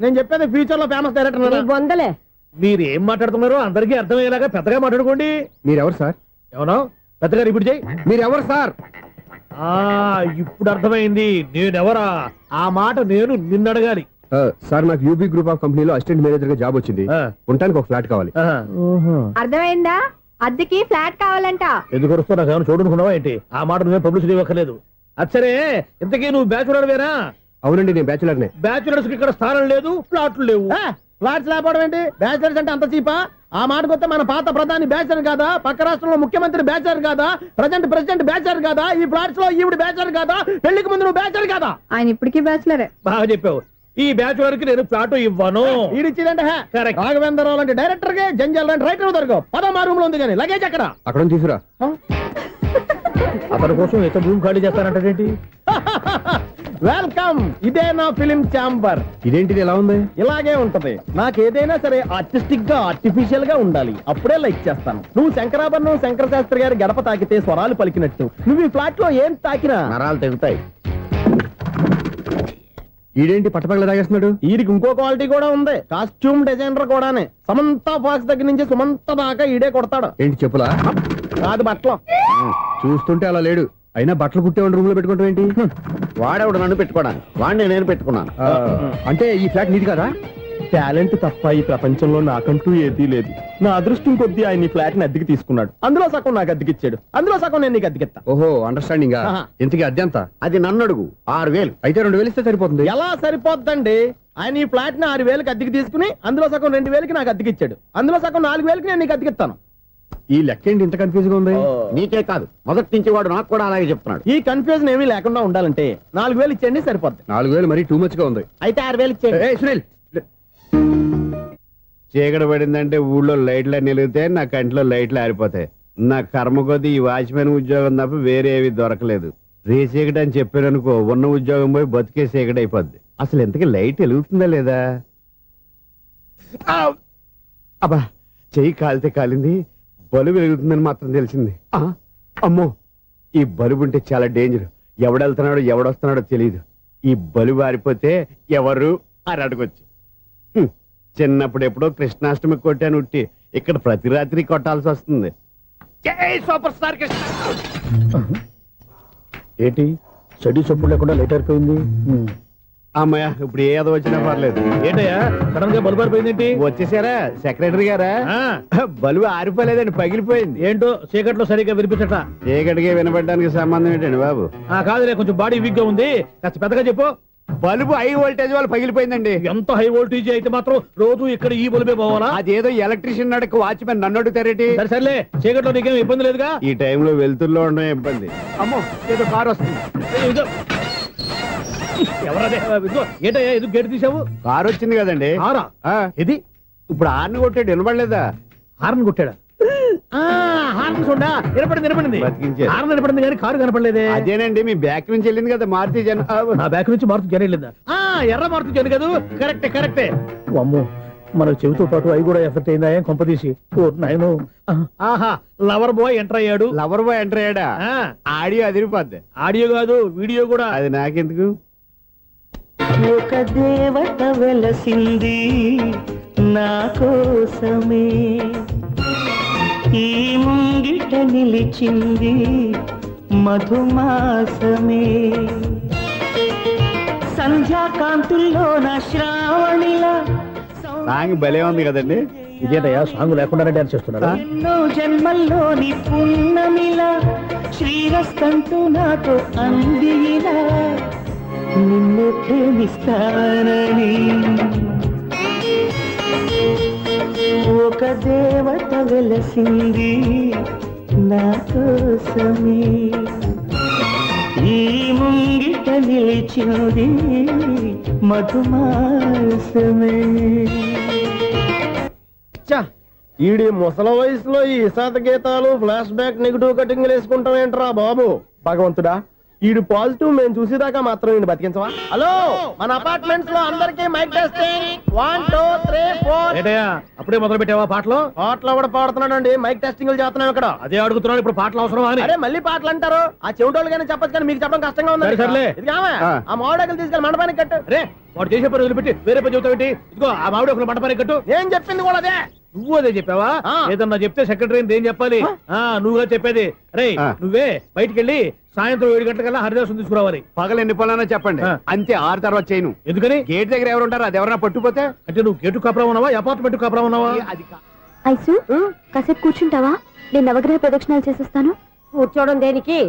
నేను చెప్పేది ఫ్యూచర్ లో ఫేమస్ డైరెక్టర్. బొందలే. మీరు ఏం మాట్లాడుతున్నారో అందరికీ అర్థమయ్యేలాగా పెద్దగా మాట్లాడుకోండి. మీరెవరు సార్? ఎవరో పెద్దగా రిపీట్ చేయి. మీరెవరు సార్? ఇప్పుడు అర్థమైంది నేనెవరా. ఆ మాట నేను నిన్ను అడగాలి. సార్, నాకు యూబీ గ్రూప్ ఆఫ్ కంపెనీలో అసిస్టెంట్ మేనేజర్ గా జాబ్ వచ్చింది. ఉండటానికి ఒక ఫ్లాట్ కావాలి. అర్థమైందా? అద్దెకి ఫ్లాట్ కావాలంట. ఎందుకు వస్తావు? నాకు ఏమైనా చూడనుకున్నావా ఏంటి? ఆ మాట నువ్వే పబ్లిసిటీ ఇవ్వక్కర్లేదు. అచ్చరే, ఇంతకీ నువ్వు బ్యాచులర్ వేరా? అవునండి, నేను బ్యాచులర్నే. బ్యాచులర్స్ కి ఇక్కడ స్థానం లేదు, ఫ్లాట్లు లేవు. ఫ్లాట్స్ లేకపోవడం ఏంటి? బ్యాచులర్స్ అంటే అంత చీపా? ఆ మాటకొస్తే మన పాత ప్రధాని బ్యాచర్ కాదా? పక్క రాష్ట్రంలో ముఖ్యమంత్రి బ్యాచర్ కాదా? ప్రెసిడెంట్ బ్యాచర్ కాదా? ఈ ఫ్లాట్స్ లో ఈవిడ బ్యాచర్ కాదా? పెళ్లికి ముందు నువ్వు బ్యాచర్ కాదా? ఆయన ఇప్పటికీ బ్యాచులరే. బాగా చెప్పావు. ఈ బ్యాచులర్ కి నేను ఫ్లాట్ ఇవ్వను. ఈడిచ్చిందంటే రాఘవేంద్రరావు లాంటి డైరెక్టర్ కి జంజల్ లాంటి రైటర్ దొరకవు. పదమా రూమ్ లో ఉంది కానీ లగేజ్ అక్కడ. అక్కడ తీసుకురా. అతని కోసం ఎంత రూమ్ ఖాళీ చేస్తానంటే వెల్కమ్. ఇదే నా ఫిలిం ఛాంబర్. ఇదేంటిది ఎలా ఉంది? ఇలాగే ఉంటది. నాకు ఏదైనా సరే ఆర్టిస్టిక్ గా ఆర్టిఫిషియల్ గా ఉండాలి, అప్పుడే లైక్ చేస్తాను. నువ్వు శంకరాభరణం శంకర శాస్త్రి గారి గడప తాకితే స్వరాలు పలికినట్టు నువ్వు ఈ ఫ్లాట్ లో ఏం తాకినా నరాలు తెగుతాయి. ఈడేంటి పట్టపగల తాగేస్తున్నాడు? వీడికి ఇంకో క్వాలిటీ కూడా ఉంది. కాస్ట్యూమ్ డిజైనర్ కూడానే. సమంత ఫాక్స్ దగ్గర నుంచి సుమంత దాకా ఈడే కొడతాడు. ఏంటి చెప్పులా? కాదు, బట్టలు. చూస్తుంటే అలా లేడు. అయినా బట్టలు కుట్టేవాడి రూమ్ లో పెట్టుకుంటాం ఏంటి? వాడేవాడు నన్ను పెట్టుకోవడానికి, వాడిని నేను పెట్టుకున్నాను. అంటే ఈ ఫ్లాట్ నీది కదా? టాలెంట్ తప్ప ఈ ప్రపంచంలో నాకంటూ ఏదీ లేదు. నా అదృష్టం కొద్దీ ఆయన ఈ ఫ్లాట్ ని అద్దెకి తీసుకున్నాడు. అందులో సగం నాకు అద్దెకిచ్చాడు, అందులో సగం నేను నీకు అద్దెకిస్తా. ఓహో, అండర్స్టాండింగ్. ఇంతకీ అద్దె ఎంత? అది నన్ను అడుగు. 6,000. అయితే 2,000 ఇస్తే సరిపోతుంది. ఎలా సరిపోద్దండి? ఆయన ఈ ఫ్లాట్ ని 6,000కి అద్దెకి తీసుకుని అందులో సగం 2,000కి నాకు అద్దెకిచ్చాడు, అందులో సగం 4,000కి నేను నీకు అద్దెకిస్తాను. ఈ లెక్క ఏంటి ఇంత కన్ఫ్యూజ్ గా ఉంది? నీకే కాదు, మొదటి నుంచి వాడు నాకు కూడా అలాగే చెప్తున్నాడు. ఈ కన్ఫ్యూజన్ ఏమీ లేకుండా ఉండాలంటే 4,000 ఇచ్చేయండి, సరిపోద్ది. 4,000 మరీ టూ మచ్ గా ఉంది. అయితే 6,000 ఇచ్చేయండి. ఏయ్ సునీల్, చీకటి పడిందంటే ఊళ్ళో లైట్లు నిలిగితే నా కంటిలో లైట్లు ఆరిపోతాయి. నా కర్మ కొద్దీ ఈ వాచ్మెన్ ఉద్యోగం తప్ప వేరే ఏవి దొరకలేదు. రేసీకటి అని చెప్పారనుకో, ఉన్న ఉద్యోగం పోయి బతికే చీకటి అయిపోద్ది. అసలు ఇంతకీ లైట్ వెలుగుతుందా లేదా? అబ్బా, చెయ్యి కాలితే కాలింది, బలుబు వెలుగుతుందని మాత్రం తెలిసింది. అమ్మో, ఈ బలుబు ఉంటే చాలా డేంజర్. ఎవడెళ్తున్నాడో ఎవడొస్తున్నాడో తెలియదు. ఈ బలుబు ఆరిపోతే ఎవరు అని అడగొచ్చు. చిన్నప్పుడు ఎప్పుడో కృష్ణాష్టమి కొట్టాను ఉట్టి, ఇక్కడ ప్రతి రాత్రి కొట్టాల్సి వస్తుంది. Super star Krishna. ఏంటి చెడు చెప్పుడు లేకుండా లైట్ అయిపోయింది? అమ్మయ్య, ఇప్పుడు ఏదో వచ్చినా పర్లేదు. ఏంటయ్యా సడన్ గా బల్బు అయిపోయింది ఏంటి? వచ్చేసారా సెక్రటరీ గారా? బలుబు ఆరిపోలేదండి, పగిలిపోయింది. ఏంటో చీకట్లో సరిగ్గా వినిపించట. చీకటికి వినపడడానికి సంబంధం ఏంటండి బాబు? కాదులే, కొంచెం బాడీ వీక్ గా ఉంది, కాస్త పెద్దగా చెప్పు. బల్బు హై వోల్టేజ్ వల్ల పగిలిపోయిందండి. ఎంత హై వోల్టేజ్ అయితే మాత్రం రోజు ఇక్కడ ఈ బల్బే పోవాలా? అదేదో ఎలక్ట్రీషియన్ నడక వాచ్మెన్ నన్ను అడుగుతారేటి? సరే సర్లే, చీకట్లో నీకేం ఇబ్బంది లేదుగా? ఈ టైంలో వెళ్తుల్లో ఉండడం ఇబ్బంది. అమ్మో ఏదో కారు వస్తుంది. ఇదిగో. ఎవరదే ఇదిగో, ఏంటయ్యా ఇది గేట్ తీసావు? కారు వచ్చింది కదండి. కారా? ఆ, ఇది ఇప్పుడు హార్న్ కొట్టాడు, వినపడలేదా? హార్న్ కొట్టాడా? హార్న్ చూడా, వినపడింది బతికించారు. హార్న్ వినపడింది కానీ కారు కనపడలేదే. అదేనండి మీ బ్యాక్ నుంచి వెళ్ళింది కదా మారుతి జన. నా బ్యాక్ నుంచి మారుతు జరగలేదా? ఎర్ర మారుతు జన కదా? కరెక్టే. అమ్మో, మన చెవితో పాటు అవి కూడా ఎఫెక్ట్ అయిందా? ఏం కొంపదీసి? ఓ నాయనో. ఆహా, లవర్ బాయ్ ఎంటర్ అయ్యాడు. లవర్ బాయ్ ఎంటర్ అయ్యాడా? ఆడియో అదిరిపోద్ది. ఆడియో కాదు, వీడియో కూడా. అది నాకెందుకు? ఒక దేవత వెలసింది నా కోసమే, ఈ ముంగిట నిలిచింది మధుమాసమే, సంధ్యాకాంతుల్లో నా శ్రావణిలా సాంగ్ భలే ఉంది కదండి. ఇదేంటయ్యా సాంగ్ లేకుండానే డాన్స్ చేస్తున్నారా? ఎన్నో జన్మల్లోని పున్నమిలా శ్రీరస్తంటూ నాతో అందిలా నిన్ను ప్రేమిస్తానని, ఒక దేవత వెలసింది నా కోసమే, ఈ ముంగిట నిలిచింది మధుమాసమే. ఈడి ముసల వయసులో ఈ ఇసాత గీతాలు ఫ్లాష్ బ్యాక్ నెగిటివ్ కటింగ్ వేసుకుంటాం ఏంట్రా బాబు? భగవంతుడా, ఈడు పాజిటివ్ మేము చూసేదాకా మాత్రం ఈయన బతికించవా? హలో, మన అపార్ట్మెంట్స్ లో అందరికీ మైక్ టెస్టింగ్ 1 2 3 4. ఏంటయ్యా అప్పుడే మొదలు పెట్టావా పాటలు? పాటలు కూడా పాడుతున్నాడు అండి, మైక్ టెస్టింగ్ చేస్తున్నాం ఇక్కడ. అదే అడుగుతున్నాను, ఇప్పుడు పాటలు అవసరమా అని. అరే మళ్ళీ పాటలు అంటారు, ఆ చెవిటోళ్ళు కానీ చెప్పచ్చు కానీ మీకు చెప్పడం కష్టంగా ఉంది. సర్లే. ఇది కావా, ఆ మామిడాకులు తీసుకెళ్ళి మండపానికి కట్టు. రే, వాడు చేసే పని వదిలిపెట్టి వేరే పని చెబుతావు ఏంటి? ఇదిగో ఆ మామిడి ఒక మంటపానికి కట్టు. నేను చెప్పింది కూడా అదే. నువ్వు అదే చెప్పావా? ఆ. ఏదన్నా చెప్తే సెక్రటరీ ఏం చెప్పాలి? నువ్వుగా చెప్పేది. రే, నువ్వే బయటికి వెళ్ళి సాయంత్రం 7 గంటలకల్లా హరిదాసు తీసుకురావాలి. పగలు ఎన్ని పనులన్నా చెప్పండి, అంతే. 6 తర్వాత చేయను. ఎందుకని? గేట్ దగ్గర ఎవరు ఉంటారు? అది ఎవరన్నా పట్టుపోతే. అంటే నువ్వు గేటు కాపురా ఉన్నావా, అపార్ట్మెంట్ కాపురా ఉన్నావా? అది ఐసు, కాసేపు కూర్చుంటావా? నేను నవగ్రహ ప్రదక్షిణాలు చేసేస్తాను. కూర్చోవడం దేనికి?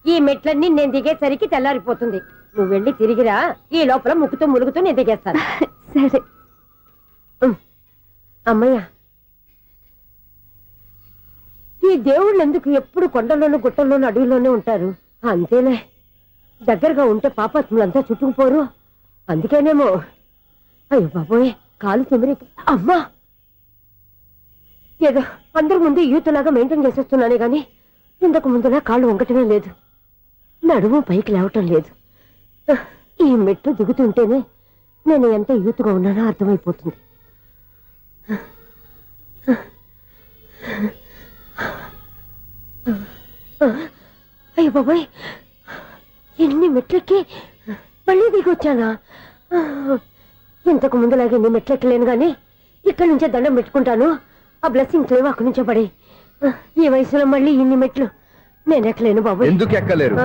ఈ మెట్లన్నీ నేను దిగేసరికి తెల్లారిపోతుంది. నువ్వు వెళ్ళి తిరిగిరా, ఈ లోపల ముక్కుతూ ములుగుతూ నేను దిగేస్తాను. సరే. అమ్మయ్య, ఈ దేవుళ్ళు ఎందుకు ఎప్పుడు కొండల్లోనూ గుట్టల్లోనూ అడవిలోనే ఉంటారు? అంతేలే, దగ్గరగా ఉంటే పాపాత్ములంతా చుట్టుకుపోరు. అందుకేనేమో. అయ్యో బాబోయ్, కాలు తిమిరి. అమ్మా, ఏదో అందరి ముందు యూత్లాగా మెయింటైన్ చేసేస్తున్నానే గాని ఇంతకు ముందులా కాళ్ళు వంకటమే లేదు, నడుము పైకి లేవటం లేదు. ఈ మెట్లు దిగుతుంటేనే నేను ఎంత యూత్గా ఉన్నానో అర్థమైపోతుంది. అయ్యో బాబాయ్, ఎన్ని మెట్లెక్కి మళ్ళీ దిగి వచ్చానా? ఇంతకు ముందులాగే ఎన్ని మెట్లెక్కలేను గాని ఇక్కడి నుంచే దండం పెట్టుకుంటాను. ఆ బ్లెస్సింగ్స్ లేవు అక్కడి నుంచే పడి. ఈ వయసులో మళ్ళీ ఇన్ని మెట్లు నేను ఎక్కలేను బాబాయ్. ఎందుకు ఎక్కలేరు?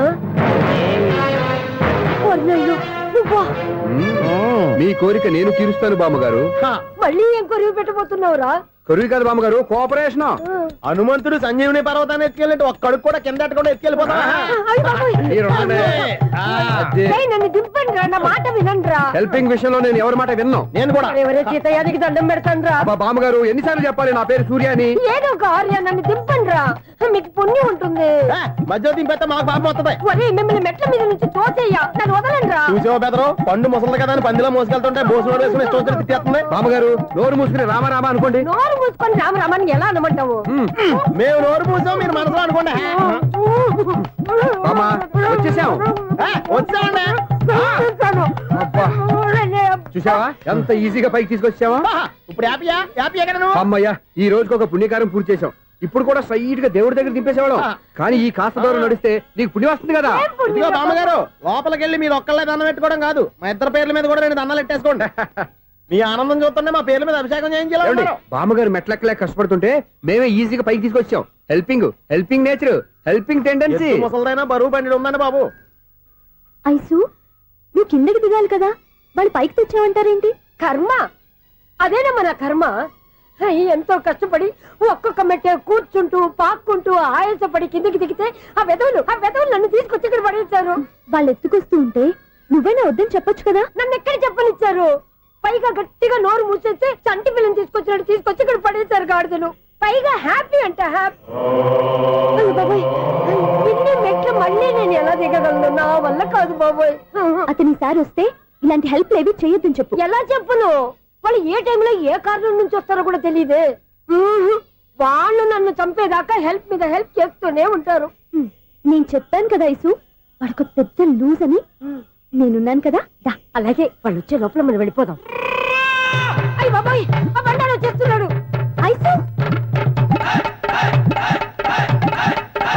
మీ కోరిక నేను తీరుస్తాను బామ్మగారు. మళ్ళీ ఏం కొరివి పెట్టబోతున్నావురా? కొరివి కాదు బామ్మగారు, కోఆపరేషన్. హనుమంతుడు సంజీవుని పర్వతాన్ని ఎత్తుకెళ్ళి ఒక్కడికి కూడా కింద కూడా ఎత్తుకెళ్ళిపోతా. నన్ను దింపండి రా, నా మాట వినండిరా. హెల్పింగ్ విషయంలో నేను ఎవరి మాట విన్నాను. నేను కూడా ఎవరే సీతయ్యానికి దండం పెడతాను రా. బామ్మగారు ఎన్నిసార్లు చెప్పాలి నా పేరు సూర్యాని? ఏదో ఒక ఆర్య, నన్ను దింపండి రా, మీకు పుణ్యం ఉంటుంది. మధ్య దింపేస్తే మాకు పాపం వస్తుంది. ఒరే, మిమ్మల్ని మెట్ల మీద నుంచి తోసేయ్యా, నన్ను వదలండి రా. చూసావా బెదరు, పండు ముసలి కదా అని పందిలో మోసుకెళ్తుంటే బోసులో వేసుకుని ఇష్టం తిట్టేస్తుంది. బామ్మగారు నోరు మూసుకుని రామారామా అనుకోండి. నోరు మూసుకొని రామరామాన్ని ఎలా అనమంటావు? మేము నోరు మూసాం, మీరు మనసులో అనుకోండి. వచ్చేసాం. వచ్చామండి. చూసావా ఎంత ఈజీగా పైకి తీసుకొచ్చావా? ఇప్పుడు హ్యాపీ ఎక్కడ నువ్వు? అమ్మయ్యా, ఈ రోజుకి ఒక పుణ్యకారం పూర్తి చేసాం. ఇప్పుడు కూడా స్ట్రైట్ గా దేవుడి దగ్గర దింపేసేవాళ్ళం. కానీ ఈ కాస్త దూరం నడిస్తే నీకు పుణ్యం వస్తుంది కదా. ఇదిగో బామ్మగారు, లోపలికి వెళ్ళి మీరు ఒక్కళ్ళే దండం పెట్టుకోవడం కాదు, మా ఇద్దరు పేర్ల మీద కూడా 2 దండాలు ఎట్టేసుకోండి. మీ ఆనందం చూస్తుంటే మా పేర్ల మీద అభిషేకం చేయించాలి. బామ్మగారు మెట్లెక్కలే కష్టపడుతుంటే మేమే ఈజీగా పైకి తీసుకొచ్చాం. Helping nature, helping tendency. ముసలిదైనా బరువు బండి ఉందండి బాబు. ఐసు, నువ్వు కిందకి దిగాలి కదా, వాళ్ళు పైకి తెచ్చావంటారేంటి? కర్మ, అదేనమ్మా నా కర్మ. ఎంతో కష్టపడి ఒక్కొక్క మెట్టే కూర్చుంటూ పాక్కుంటూ ఆయాసపడి కిందకి దిగితే ఆ వెధవులు నన్ను తీసుకొచ్చి ఇక్కడ పడేశారు. వాళ్ళు ఎత్తుకొస్తూ ఉంటే నువ్వైనా వద్దని చెప్పొచ్చు కదా. నన్ను ఎక్కడ చెప్పనిచ్చారు? పైగా గట్టిగా నోరు మూసేస్తే చంటి పిల్లని తీసుకొచ్చినట్టు తీసుకొచ్చి ఇక్కడ పడేశారు గాడిదలు. పైగా హ్యాపీ అంట హ్యాపీ. బాబాయ్, ఇన్ని మెట్లు మళ్ళీ నేను ఎలా దిగగలను? నా వల్ల కాదు బాబాయ్. అతని సారి వస్తే ఇలాంటి హెల్ప్ ఏవి చేయొద్దని చెప్పు. ఎలా చెప్పును? వాళ్ళు ఏ టైంలో ఏ కారణం నుంచి వస్తారో కూడా తెలియదే. వాళ్ళు నన్ను చంపేదాకా హెల్ప్ మీద హెల్ప్ చేస్తూనే ఉంటారు. నేను చెప్పాను కదా ఐసు, వాడికి పెద్ద లూజ్ అని. నేనున్నాను కదా. అలాగే వాళ్ళు వచ్చే లోపల మనం వెళ్ళిపోదాం. అయ్య బాబాయ్, ఆ బండారు వచ్చేస్తున్నాడు. Ice,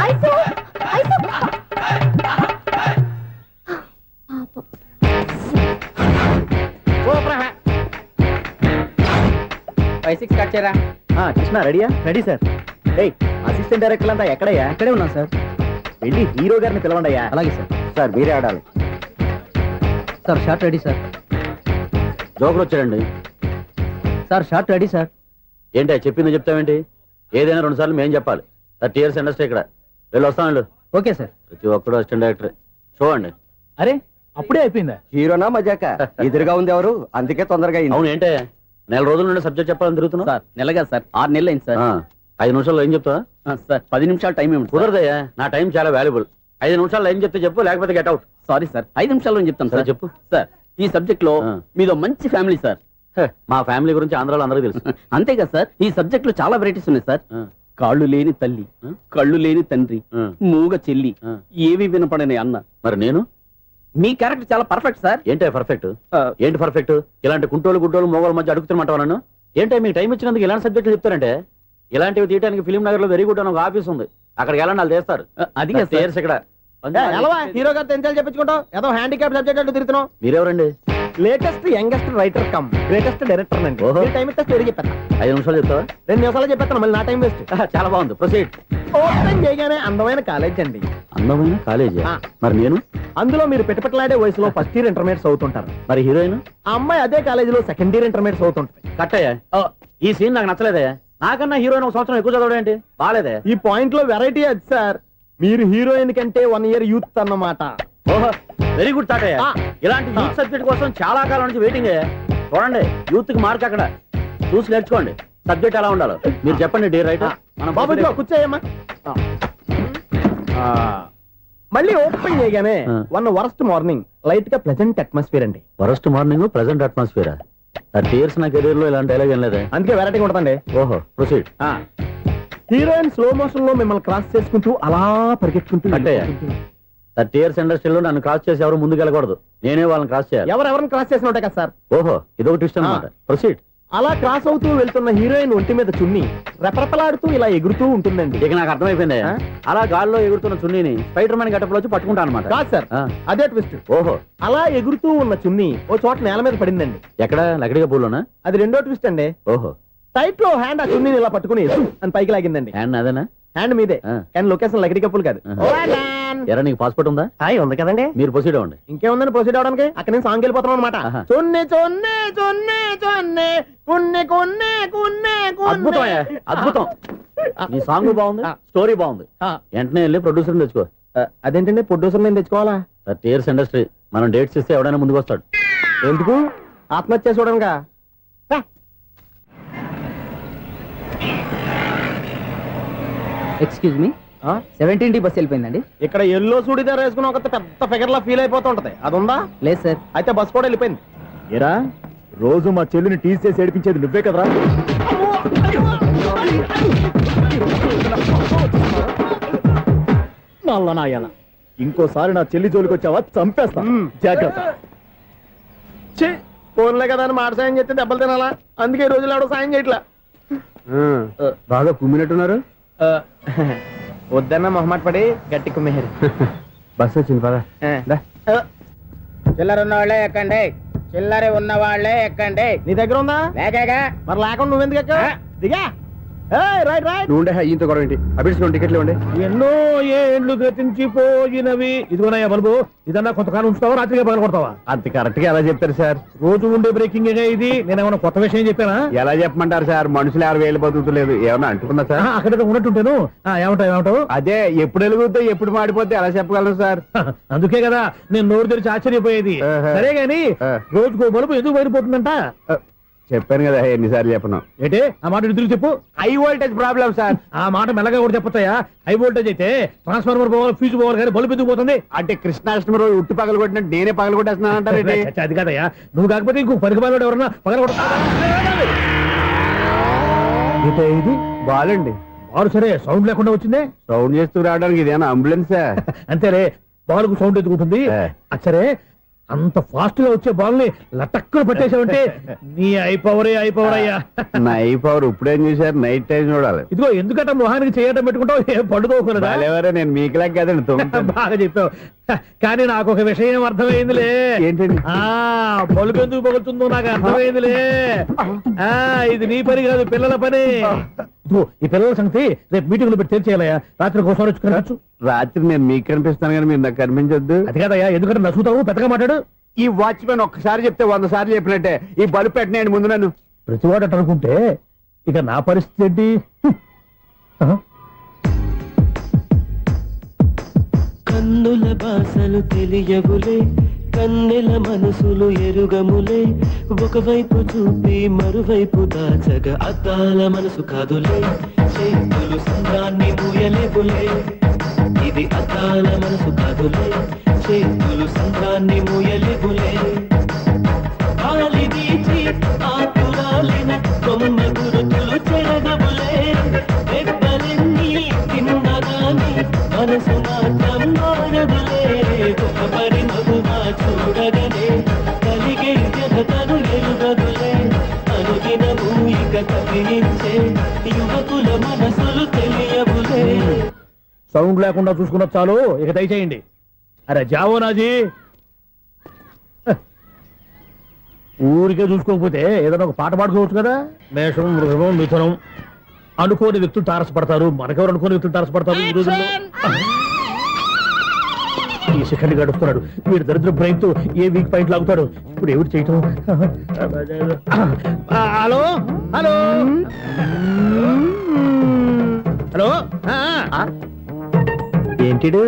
ice, ice. కృష్ణ రెడీయా? Ready sir. అసిస్టెంట్ డైరెక్టర్ అంతా ఎక్కడయ్యా? ఇక్కడే ఉన్నా సార్. వెళ్ళి హీరో గారిని పిలవండి అయ్యా. అలాగే సార్. సార్ మీరే ఆడాలి సార్. Short ready sir. జోకులు వచ్చారండి సార్. Short ready sir. ఏంటి చెప్పింది చెప్తావేంటి? ఏదైనా 2 సార్లు మేం చెప్పాలి. 30 years ఇండస్ట్రీ ఇక్కడ. వెళ్ళి వస్తాను. Okay sir. ప్రతి ఒక్కడు అసిస్టెంట్ డైరెక్టర్. చూడండి. అరే అప్పుడే అయిపోయిందా? హీరోనా మజాక? ఎదురుగా ఉంది ఎవరు, అందుకే తొందరగా. అవును ఏంటే 4 రోజుల నుండి సబ్జెక్ట్ చెప్పాలని తిరుగుతున్నా సార్. నెలగా సార్, 6 నెలలు అయింది సార్. 5 నిమిషాల్లో ఏం చెప్తా సార్? 10 నిమిషాలు టైం ఏమి కుదరదయ్యా. నా టైం చాలా వాల్యుబుల్. 5 నిమిషాలు ఏం చెప్తే చెప్పు, లేకపోతే గెట్ అవుట్. సారీ సార్, 5 నిమిషాల్లో చెప్తాను సార్. చెప్పు సార్. ఈ సబ్జెక్ట్ లో మీదో మంచి ఫ్యామిలీ సార్. మా ఫ్యామిలీ గురించి ఆంధ్రాలో అందరికీ తెలుసు. అంతేగా సార్, ఈ సబ్జెక్ట్ లో చాలా వెరైటీస్ ఉన్నాయి సార్. కాళ్ళు లేని తల్లి, కళ్ళు లేని తండ్రి, మూగ చెల్లి, ఏవి వినపడని అన్న. మరి నేను మీ క్యారెక్టర్ చాలా పర్ఫెక్ట్ సార్. ఏంటి పర్ఫెక్ట్? ఏంటి పర్ఫెక్ట్? ఇలాంటి కుంటోలు గుడ్డోలు మోగోల మధ్య అడుగుతున్నమాట నన్ను. ఏంటో మీకు టైం ఇచ్చినందుకు ఇలాంటి సబ్జెక్టులు చెప్తారంటే, ఇలాంటివి తీయడానికి ఫిలిం నగర్ లో వెరీ గుడ్ అని ఒక ఆఫీస్ ఉంది. అక్కడికి వెళ్ళండి, వాళ్ళు చేస్తారు. అది ఇక్కడ హీరో గారితో ఎంత చెప్పించుకుంటావు? ఏదో హ్యాండిక్యాప్ సబ్జెక్ట్ అంటూ తిరుగుతున్నావు. మీరెవరండి? Latest youngest writer cum greatest director అండి. టైం ఇస్తే స్టోరీ చెప్పేస్తా. 5 నిమిషాలు చెప్తావా? 2 నిమిషాలు చెప్పేస్తాను, మళ్ళీ నా టైం వేస్ట్. చాలా బాగుంది, ప్రొసీడ్. ఓపెన్ చేయగానే అందమైన కాలేజ్ అండి. అందమైన కాలేజ్? మరి నేను అందులో మీరు పెట్టుపట్లాడే వయసులో ఫస్ట్ ఇయర్ ఇంటర్మీడియట్స్ అవుతుంటారు. మరి హీరోయిన్ ఆ అమ్మాయి అదే కాలేజీలో సెకండ్ ఇయర్ ఇంటర్మీడియట్స్ అవుతుంటది. కట్టయ్యా, ఈ సీన్ నాకు నచ్చలేదే. నాకన్నా హీరోయిన్ 1 సంవత్సరం ఎక్కువ చదవడం ఏంటి? బాలేదే. ఈ పాయింట్ లో వెరైటీ అది సార్. మీరు హీరోయిన్ కంటే 1 year యూత్ అన్నమాట. ఓహో, వెరీ గుడ్ తాటయ్య. ఇలాంటి యూత్ సబ్జెక్ట్ కోసం చాలా కాలం నుంచి వెయిటింగ్. చూడండి, యూత్ కి మార్క్ అక్కడ చూసి నేర్చుకోండి. సబ్జెక్ట్ ఎలా ఉండాలో మీరు చెప్పండి. డే రైటర్ బాబు కూర్చోయమ్మా. మళ్ళీ ఓపెన్ చేయగానే వరస్ట్ మార్నింగ్, లైట్ గా ప్లెజెంట్ అట్మాస్ఫియర్ అండి. Worst morning, pleasant atmosphere. 30 years నా కెరీర్ లో ఇలాంటి డైలాగ్ ఏం లేదు. అందుకే వెరైటీగా ఉంటుందండి. ఓహో, ప్రొసీడ్. హీరోయిన్ స్లో మోషన్ లో మిమ్మల్ని క్రాస్ చేసుకుంటూ అలా పరిగెత్తుకుంటూ అంటే 30 years ఇండస్ట్రీలో నన్ను క్రాస్ చేసి ఎవరు ముందుకు వెళ్ళకూడదు. నేనే వాళ్ళని క్రాస్ చేయాలి. ఎవరెవరిని క్రాస్ చేసిన ఉంటాయి కదా సార్. ఓహో, ఇదొక ట్విస్ట్ అన్నమాట. ప్రొసీడ్. అలా క్రాస్ అవుతూ వెళ్తున్న హీరోయిన్ ఒంటి మీద చున్ని రెపరెపలాడుతూ ఇలా ఎగురుతూ ఉంటుందండి. ఇక నాకు అర్థమైపోయింది. అలా గాల్లో ఎగురుతున్న చున్నీని స్పైడర్ మ్యాన్ గెటప్ లో వచ్చి పట్టుకుంటా అనమాట. కాదు సార్, అదే ట్విస్ట్. ఓహో, అలా ఎగురుతూ ఉన్న చున్ని ఓ చోట నేల మీద పడిందండి. ఎక్కడ? లకడిగా పూలోనా? అది రెండో ట్విస్ట్ అండి. ఓహో, టైట్ లో హ్యాండ్ ఆ చున్నీని ఇలా పట్టుకుని అని పైకి లాగిందండి. హ్యాండ్ అదేనా? హ్యాండ్ మీదే, కానీ లొకేషన్ లకడి కప్పులు కాదు. ఎరా, నీకు పాస్పోర్ట్ ఉందా? ఉంది కదండి. మీరు ప్రొసీడ్ అవ్వండి. ఇంకేముందని ప్రొసీడ్ అవడానికి? అక్కడ నుంచి సాంగ్ వెళ్ళిపోతున్నాం అనమాట. చున్నే చున్నే చున్నే చున్నే కున్నే కున్నే కున్నే. అద్భుతం, అద్భుతం. ఈ సాంగ్ బాగుంది, స్టోరీ బాగుంది. వెంటనే వెళ్ళి ప్రొడ్యూసర్ తెచ్చుకో. అదేంటండి ప్రొడ్యూసర్ నేను తెచ్చుకోవాలా? 30 years ఇండస్ట్రీ, మనం డేట్స్ ఇస్తే ఎవడైనా ముందుకు వస్తాడు. ఎందుకు? ఆత్మహత్య చూడనుగా. Excuse me, 17D bus వెళ్ళిపోయిందండి. ఇక్కడ ఎల్లో చూడిదార్ వేసుకుని ఒక పెద్ద ఫిగర్ లా ఫీల్ అయిపోతుంటది, అది ఉందా? లేదు సార్. అయితే బస్ కూడా వెళ్ళిపోయింది. ఏరా, రోజు మా చెల్లిని టీస్ చేసి ఏడిపించేది నువ్వే కదరా? నాయన, ఇంకోసారి నా చెల్లి జోలికి వచ్చావా చంపేస్తా, జాగ్రత్త. ఫోన్లే కదా అని మాట సాయం చేస్తే దెబ్బలు తినాలా? అందుకే ఈ రోజులు ఎవడో సాయం చేయట్లా. బాగా కుమ్మినట్టున్నారు. వద్దన్న మొహమాట పడి గట్టి కుమ్మేరు. బస్ వచ్చింది పద. చిల్లర ఉన్న వాళ్ళే ఎక్కండి, చిల్లర ఉన్న వాళ్ళే ఎక్కండి. నీ దగ్గర ఉందా? లేకగా. మరి లేకుండా నువ్వెందుకు ఎక్కావు? దిగా. Right right. నువ్వు ఉండే ఇంత గొడవ ఏంటి? అభిడ్చుకోండి, టికెట్లు ఇవ్వండి. ఎన్నో ఏండ్లు గతించిపోయినవి. ఇదిగోనయ్యా బల్బు, ఇదన్నా కొంతకాలం ఉంచుతావా, రాత్రిగా పగల కొడతావా? అంత కరెక్ట్ గా ఎలా చెప్తారు సార్? రోజు ఉండే బ్రేకింగ్ ఇది. నేనేమన్నా కొత్త విషయం చెప్పానా? ఎలా చెప్పమంటారు సార్? మనుషులు 60,000 బతుకుతలేదు, ఏమన్నా అంటున్నా సార్? అక్కడ ఉన్నట్టుంటాను. ఏమంటావు? అదే ఎప్పుడు వెలుగుతో ఎప్పుడు మాడిపోతే ఎలా చెప్పగలరు సార్? అందుకే కదా నేను నోరు తెరిచి ఆశ్చర్యపోయేది. సరే గాని రోజుకో బల్బు ఎందుకు బయటపోతుందంట? చెప్పాను కదా ఎన్నిసార్లు చెప్పను. ఏంటే ఆ మాట ఎదురు చెప్పు. High voltage problem sir. ఆ మాట మెల్లగా కూడా చెప్పొచ్చాయా? హై వోల్టేజ్ అయితే ట్రాన్స్ఫార్మర్ పోవాలి, ఫ్యూజ్ పోవాలి, కానీ బల్బు ఎందుకు పోతుంది? అంటే కృష్ణాష్టమి రోజు ఉట్టి పగలు కొట్టినట్టు నేనే పగలు కొట్టేస్తున్నాను అంటారు. అది కాదయ్యా, నువ్వు కాకపోతే ఇంకో పనికి బాగా ఎవరన్నా పగల కొడతా. ఇది బాలండి. బాలు సరే సౌండ్ లేకుండా వచ్చిందే. సౌండ్ చేస్తూ రావడానికి ఇదేనా అంబులెన్సా? అంతేలే, బాలుకు సౌండ్ ఎదుగుతుంది. సరే అంత ఫాస్ట్ గా వచ్చే బాల్ ని లటక్కులు పట్టేసావంటే నీ ఐపవర్ అయ్యా. నా ఐ పవర్ ఇప్పుడేం చూసారు? నైట్ టైం చూడాలి. ఇదిగో ఎందుకంటే మొహానికి చేయడం పెట్టుకుంటావు, ఏం పండుకోకూడదా? ఎవరే, నేను మీకులా కదండి. బాగా చెప్పావు. కానీ నాకు ఒక విషయం అర్థమైందిలే. ఏంటండి? బల్బు ఎందుకు పగులుతుందో నాకు అర్థమైందిలే. ఇది నీ పని కాదు, పిల్లల పని. ఈ పిల్లల సంగతి రేపు మీటింగ్ లో పెట్టి తెలిసేయాలయ్యా. రాత్రి ఒకసారి వచ్చి కనవచ్చు. రాత్రి నేను మీకు కనిపిస్తాను కానీ మీరు నాకు కనిపించొద్దు. అది కాదయ్యా, ఎందుకంటే నచ్చుతావు, పెద్దగా మాట్లాడు. ఈ వాచ్మెన్ ఒక్కసారి చెప్తే 100 సార్లు చెప్పినట్టే. ఈ బల్బు పెట్టినాయండి ముందు నన్ను. ప్రతివాడు అట్ట అనుకుంటే ఇక నా పరిస్థితి ఏంటి? కన్నుల భాషలు తెలియవులే, కన్నెల మనసులు ఎరుగములే, ఒకవైపు చూపి మరువైపు దాచగ అద్దాల మనసు కాదులే, చేతులు సంద్రాన్ని మూయలేవులే, ఇది అద్దాల మనసు కాదులే, చేతులు సంద్రాన్ని మూయలేవులే, గాలి వీచి ఆకురాలిన కొమ్మ గురుతులు చెరగవులే, దెబ్బలెన్ని తిన్నగాని మనసు మాత్రం మారదులే, ఒక పరిమగుగా చూడగనే కలిగే జగతను ఎరుగదులే, అనుదినము ఇక కదిలించే యువకుల మనసులు తెలియవులే. సౌండ్ లేకుండా చూసుకున్న చాలు, ఇక దయచేయండి. అరే జావో నాజీ, ఊరికే చూసుకోకపోతే ఏదైనా ఒక పాట పాడుకోవచ్చు కదా. మేషం, వృషభం, మిథునం అనుకోని వ్యక్తులు తారసపడతారు. మనకెవరు అనుకోని వ్యక్తులు తారసపడతారు ఈ రోజుల్లో? ఈ సెకండ్ గడుపుతున్నాడు వీడు దరిద్ర బ్రెయిన్ తో. ఏ వీక్ పాయింట్ లాగుతాడు ఇప్పుడు? ఏమిటి చేయటం? Hello hello hello. ఏంటిడు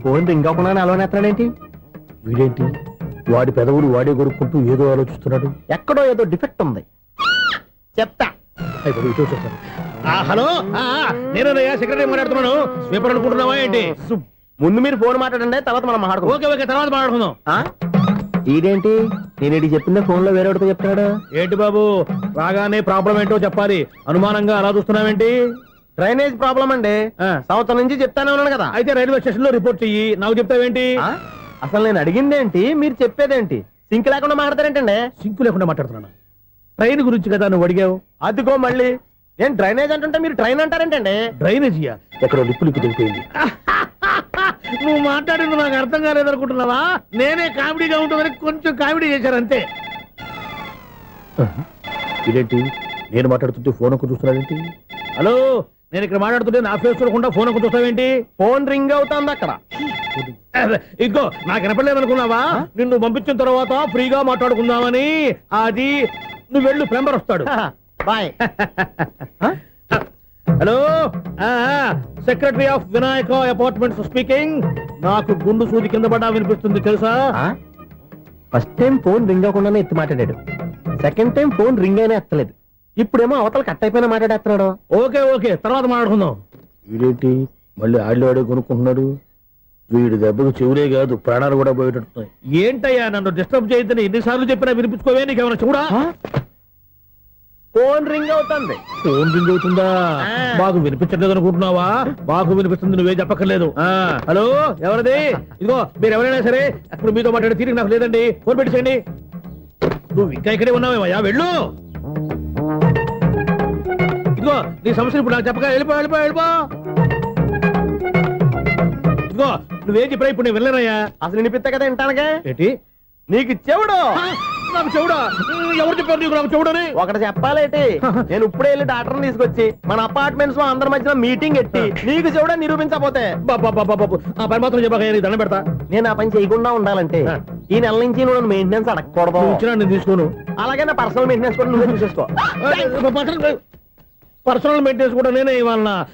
ఫోన్ రింగ్ అవ్వకుండా అలవనేస్తాడేంటి? వీడేంటి వాడి పెదవులు వాడే కొరుక్కుంటూ ఏదో ఆలోచిస్తున్నాడు. ఎక్కడో ఏదో డిఫెక్ట్ ఉంది, చెప్తా. హలో, నేనయ్యా సెక్రటరీ మాట్లాడుతున్నాను. స్వీపర్ అనుకుంటున్నావా ఏంటి? ముందు మీరు ఫోన్ మాట్లాడండి, తర్వాత మనం మాట్లాడుకో. ఓకే ఓకే, తర్వాత మాట్లాడుకుందాం. ఇదేంటి నేను చెప్పిందే ఫోన్ లో వేరే ఒకటి చెప్తాడు. ఏంటి బాబు, రాగానే ప్రాబ్లం ఏంటో చెప్పాలి. అనుమానంగా అలా చూస్తున్నావేంటి? డ్రైనేజ్ ప్రాబ్లం అండి. సంవత్సరం నుంచి చెప్తానే ఉన్నాను కదా. అయితే రైల్వే స్టేషన్ లో రిపోర్ట్ చెయ్యి. నాకు చెప్తావేంటి? అసలు నేను అడిగిందేంటి, మీరు చెప్పేదేంటి? సింక్ లేకుండా మాట్లాడతారేంటండి? సింకు లేకుండా మాట్లాడుతున్నాను. ట్రైన్ గురించి కదా నువ్వు అడిగావు. అదిగో మళ్ళీ నేను డ్రైనేజ్ అంటుంటే మీరు ట్రైన్ అంటారేంటండి? డ్రైనేజీయా? ఎక్కడో లిప్పు దిగిపోయింది. నువ్వు మాట్లాడింది నాకు అర్థం కాలేదనుకుంటున్నావా? నేనే కామెడీగా ఉంటుందని కొంచెం కామెడీ చేశారు అంతే. ఇదేంటి నేను మాట్లాడుతుంటే ఫోన్ ఒక్క చూస్తున్నాడేంటి? హలో, నేను ఇక్కడ మాట్లాడుతుంటే నా ఫేస్ చూడకుండా ఫోన్ ఒక్క చూస్తావేంటి? ఫోన్ రింగ్ అవుతుంది అక్కడ. ఇదిగో నాకు వినపడలేదు అనుకున్నావా? నిన్ను పంపించిన తర్వాత ఫ్రీగా మాట్లాడుకుందామని. అది నువ్వు వెళ్ళు, ప్లంబర్ వస్తాడు. Bye. Hello, secretary of Vinayaka apartments speaking. నాకు గుండు సూది కింద పడ్డా వినిపిస్తుంది తెలుసా? ఫస్ట్ టైం ఫోన్ రింగ్ అవ్వకుండానే ఎత్తి మాట్లాడాడు. సెకండ్ టైం ఫోన్ రింగ్ అయినా ఎత్తలేదు. ఇప్పుడేమో అవతల కట్ అయిపోయినా మాట్లాడేస్తున్నాడు. ఓకే ఓకే, తర్వాత మాట్లాడుకుందాం. వీడేంటి మళ్ళీ ఆడిలో కొనుక్కుంటున్నాడు? వీడి దెబ్బకు చెవులే కాదు ప్రాణాలు కూడా పోయేటట్టున్నాయి. ఏంటయ్యా నన్ను డిస్టర్బ్ చేయొద్దని ఎన్నిసార్లు చెప్పినా వినిపించుకోవే? నీకేమైనా చూడా? ఫోన్ రింగ్ అవుతుంది. ఫోన్ రింగ్ అవుతుందా? మాకు వినిపించట్లేదు అనుకుంటున్నావా? మాకు వినిపిస్తుంది, నువ్వే చెప్పక్కర్లేదు. హలో, ఎవరిది? ఇదిగో మీరు ఎవరైనా సరే అప్పుడు మీతో మాట్లాడే తీరిక నాకు లేదండి. ఫోన్ పెట్టేసేయండి. నువ్వు ఇంకా ఇక్కడే ఉన్నావేమయ్యా, వెళ్ళు. ఇదిగో నీ సమస్యలు ఇప్పుడు నాకు చెప్పగా వెళ్ళిపో వెళ్ళిపో వెళ్ళిపో. ఇదిగో నువ్వేం చెప్పరా ఇప్పుడు నేను వెళ్ళానయ్యా. అసలు వినిపిస్తా కదా వింటానగా. ఏంటి నీకు చెవుడు నాకు చెవుడా ఎవరు చెప్పారు నీకు నాకు చెవుడని? ఒకటి చెప్పాలేటి నేను ఇప్పుడే వెళ్ళి డాక్టర్ని తీసుకొచ్చి మన అపార్ట్మెంట్స్ లో అందరి మధ్యన మీటింగ్ ఎట్టి నీకు చెవుడా నిరూపించకపోతే బాబు ఆ పని మాత్రం చెప్పాక నేను దండం పెడతా. నేను ఆ పని చేయకుండా ఉండాలంటే ఈ నెల నుంచి నువ్వు మెయింటెనెన్స్ అడగకూడదు. నువ్వు ఇచ్చినా నేను తీసుకోను. అలాగే నా పర్సనల్ మెయింటెనెన్స్ కూడా నువ్వే చూసేసుకో. పర్సనల్ మెయింటెనెన్స్ కూడా నేనే ఇవ్వాలన్నా?